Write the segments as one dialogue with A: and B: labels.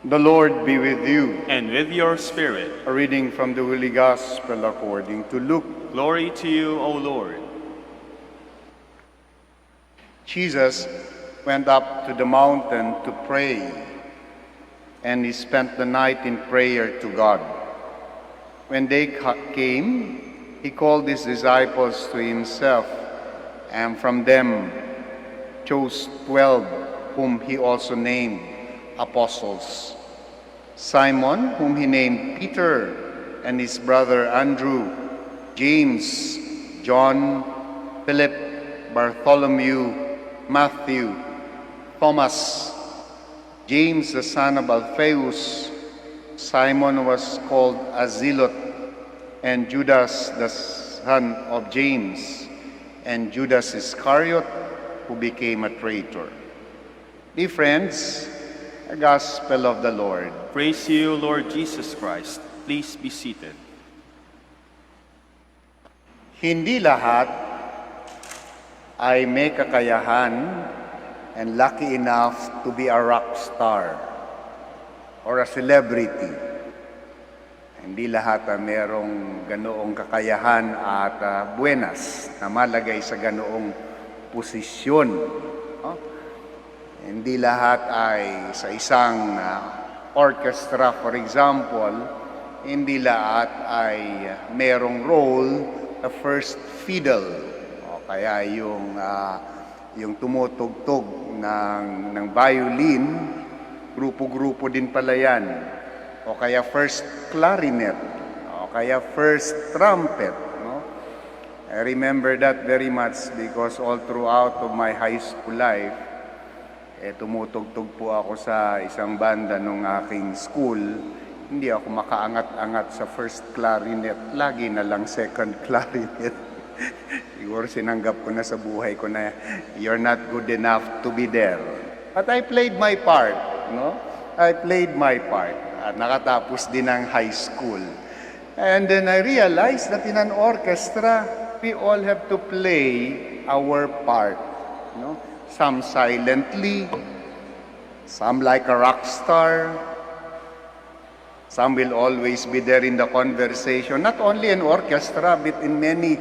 A: The Lord be with you.
B: And with your spirit.
A: A reading from the Holy Gospel according to Luke.
B: Glory to you, O Lord.
A: Jesus went up to the mountain to pray, and he spent the night in prayer to God. When day came, he called his disciples to himself, and from them chose 12, whom he also named apostles. Simon, whom he named Peter, and his brother Andrew, James, John, Philip, Bartholomew, Matthew, Thomas, James the son of Alphaeus, Simon was called a Zealot, and Judas the son of James, and Judas Iscariot, who became a traitor. Dear friends, the Gospel of the Lord.
B: Praise you, Lord Jesus Christ. Please be seated.
A: Hindi lahat ay may kakayahan and lucky enough to be a rock star or a celebrity. Hindi lahat ay merong ganoong kakayahan at buenas na malagay sa ganoong posisyon. Hindi lahat ay sa isang orchestra, for example, hindi lahat ay merong role na first fiddle. O kaya yung tumutugtog ng violin, grupo-grupo din pala yan. O kaya first clarinet, o kaya first trumpet. No? I remember that very much because all throughout of my high school life, tumutugtog po ako sa isang banda nung aking school. Hindi ako makaangat-angat sa first clarinet. Lagi na lang second clarinet. Siguro sinanggap ko na sa buhay ko na you're not good enough to be there. But I played my part, no? I played my part. At nakatapos din ang high school. And then I realized that in an orchestra, we all have to play our part, no? Some silently, some like a rock star, some will always be there in the conversation, not only in orchestra, but in many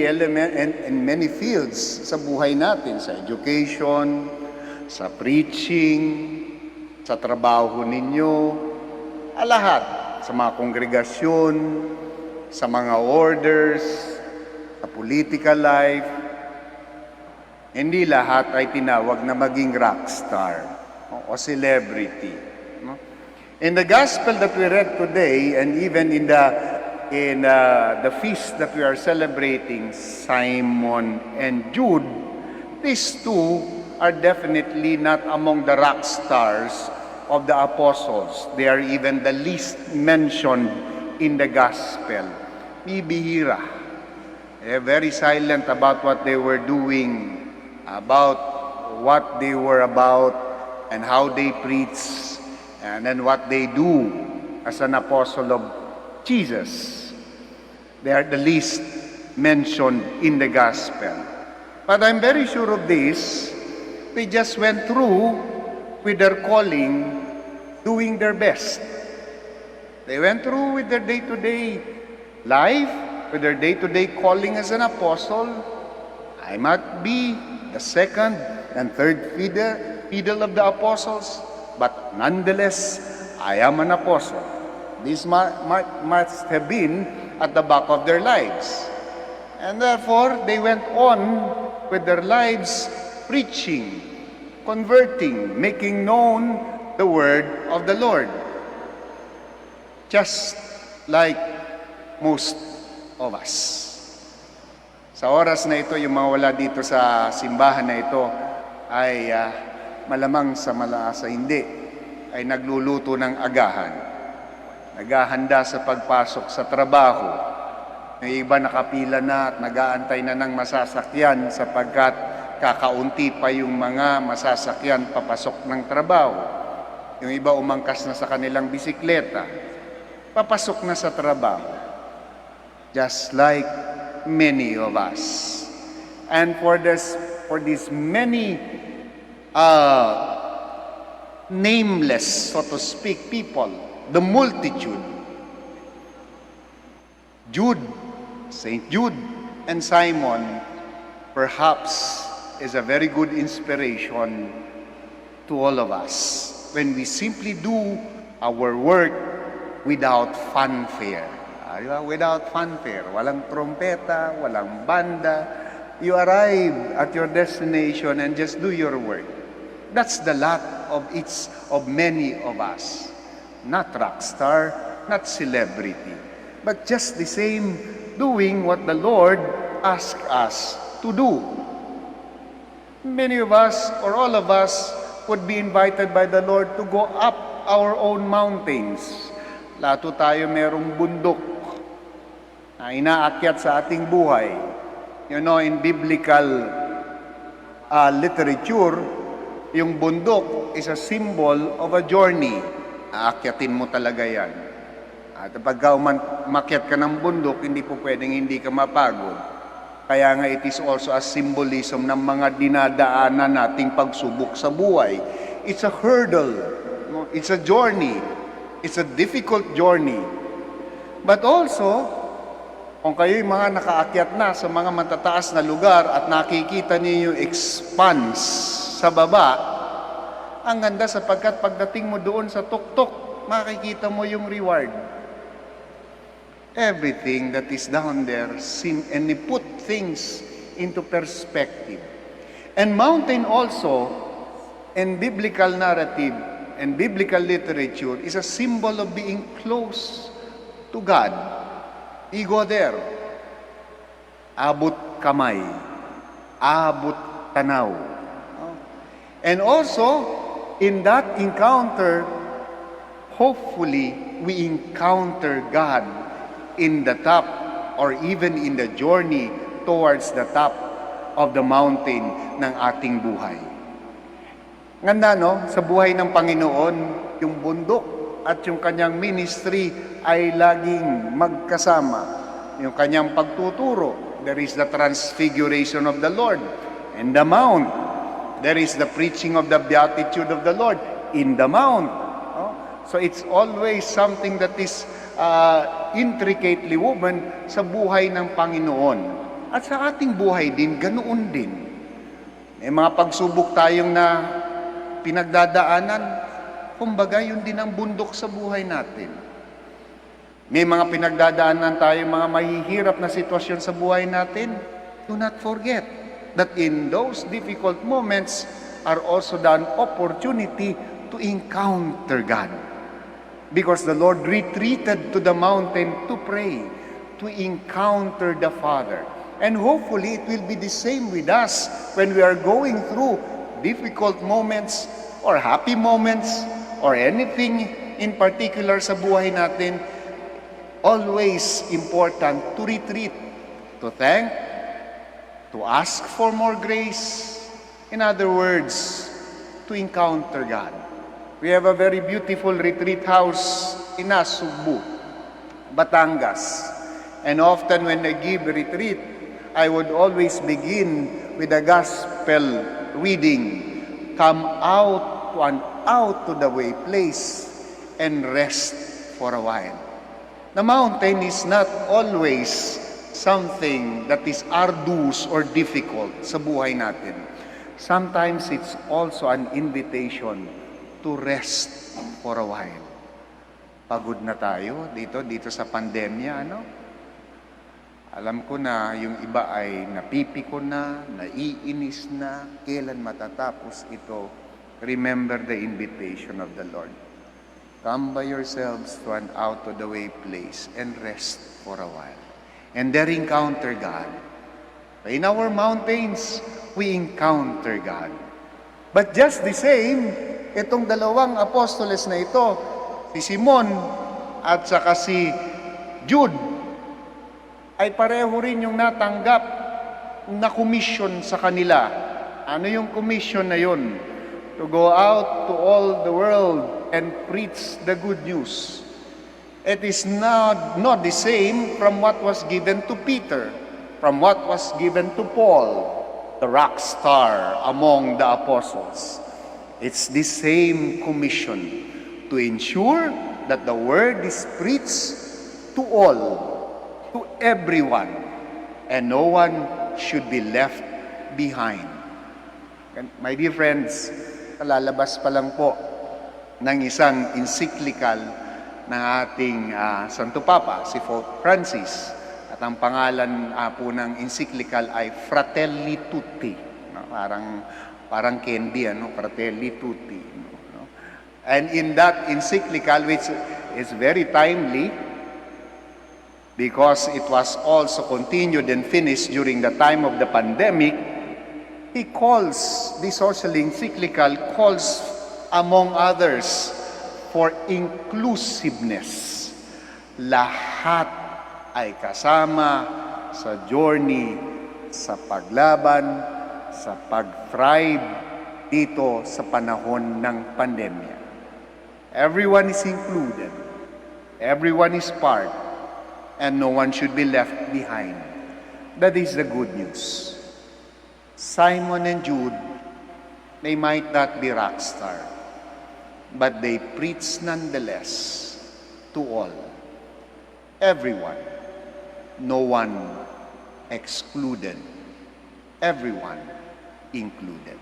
A: elements and in many fields sa buhay natin, sa education, sa preaching, sa trabaho ninyo, lahat, sa mga kongregasyon, sa mga orders, sa political life. Hindi lahat ay tinawag na maging rockstar o celebrity. In the gospel that we read today, and even in the feast that we are celebrating, Simon and Jude, these two are definitely not among the rock stars of the apostles. They are even the least mentioned in the gospel. Bibihira. They're very silent about what they were doing, about what they were about, and how they preach, and then what they do as an apostle of Jesus. They are the least mentioned in the gospel. But I'm very sure of this. They just went through with their calling, doing their best. They went through with their day-to-day life, with their day-to-day calling as an apostle. I might be the second and third fiddle of the apostles, but nonetheless, I am an apostle. This must have been at the back of their lives. And therefore, they went on with their lives preaching, converting, making known the word of the Lord. Just like most of us. Sa oras na ito, yung mga wala dito sa simbahan na ito ay malamang sa hindi, ay nagluluto ng agahan. Naghahanda sa pagpasok sa trabaho. Yung iba nakapila na at nag-aantay na ng masasakyan sapagkat kakaunti pa yung mga masasakyan papasok ng trabaho. Yung iba umangkas na sa kanilang bisikleta, papasok na sa trabaho. Just like many of us. And for these many nameless, so to speak, people, the multitude. Jude, Saint Jude and Simon, perhaps is a very good inspiration to all of us when we simply do our work without fanfare. Without fanfare, walang trumpeta, walang banda. You arrive at your destination and just do your work. That's the lot of many of us. Not rock star, not celebrity, but just the same, doing what the Lord asks us to do. Many of us, or all of us, would be invited by the Lord to go up our own mountains. Lato tayo merong bundok na inaakyat sa ating buhay. You know, in biblical literature, yung bundok is a symbol of a journey. Aakyatin mo talaga yan. At pagka umakyat ka ng bundok, hindi po pwedeng hindi ka mapagod. Kaya nga it is also a symbolism ng mga dinadaanan nating pagsubok sa buhay. It's a hurdle. It's a journey. It's a difficult journey. But also, kung kayo'y mga nakaakyat na sa mga matataas na lugar at nakikita niyo yung expanse sa baba, ang ganda sapagkat pagdating mo doon sa tuktok, makikita mo yung reward. Everything that is down there, and they put things into perspective. And mountain also, in biblical narrative and biblical literature, is a symbol of being close to God. You go there, abot kamay, abot tanaw. And also, in that encounter, hopefully, we encounter God in the top or even in the journey towards the top of the mountain ng ating buhay. Nganda, no? Sa buhay ng Panginoon, yung bundok at yung kanyang ministry ay laging magkasama. Yung kanyang pagtuturo, there is the transfiguration of the Lord. And the mount, there is the preaching of the beatitude of the Lord in the mount. So it's always something that is intricately woven sa buhay ng Panginoon. At sa ating buhay din, ganoon din. May mga pagsubok tayong na pinagdadaanan, kumbaga yun din ang bundok sa buhay natin. May mga pinagdadaanan tayong mga mahihirap na sitwasyon sa buhay natin. Do not forget that in those difficult moments are also the opportunity to encounter God. Because the Lord retreated to the mountain to pray, to encounter the Father. And hopefully, it will be the same with us when we are going through difficult moments or happy moments or anything in particular sa buhay natin. Always important to retreat, to thank, to ask for more grace. In other words, to encounter God. We have a very beautiful retreat house in Subu, Batangas. And often when I give retreat, I would always begin with a gospel reading. Come out to an out-to-the-way place and rest for a while. The mountain is not always something that is arduous or difficult sa buhay natin. Sometimes it's also an invitation to rest for a while. Pagod na tayo dito sa pandemya, ano? Alam ko na yung iba ay napipiko na, naiinis na, kailan matatapos ito. Remember the invitation of the Lord. Come by yourselves to an out-of-the-way place and rest for a while. And there encounter God. In our mountains, we encounter God. But just the same, itong dalawang apostoles na ito, si Simon at saka si Jude, ay pareho rin yung natanggap na commission sa kanila. Ano yung commission na yun? To go out to all the world and preach the good news. It is not the same from what was given to Peter, from what was given to Paul, the rock star among the apostles. It's the same commission to ensure that the word is preached to all, to everyone, and no one should be left behind. And my dear friends, kalalabas pa lang po ng isang encyclical ng ating Santo Papa, si Pope Francis. At ang pangalan po ng encyclical ay Fratelli Tutti. No? Parang candy, Fratelli Tutti. No? And in that encyclical, which is very timely, because it was also continued and finished during the time of the pandemic, he calls, this social encyclical calls, among others, for inclusiveness. Lahat ay kasama sa journey, sa paglaban, sa pag-thrive dito sa panahon ng pandemya. Everyone is included. Everyone is part. And no one should be left behind. That is the good news. Simon and Jude, they might not be rock star, but they preach nonetheless to all. Everyone. No one excluded. Everyone included.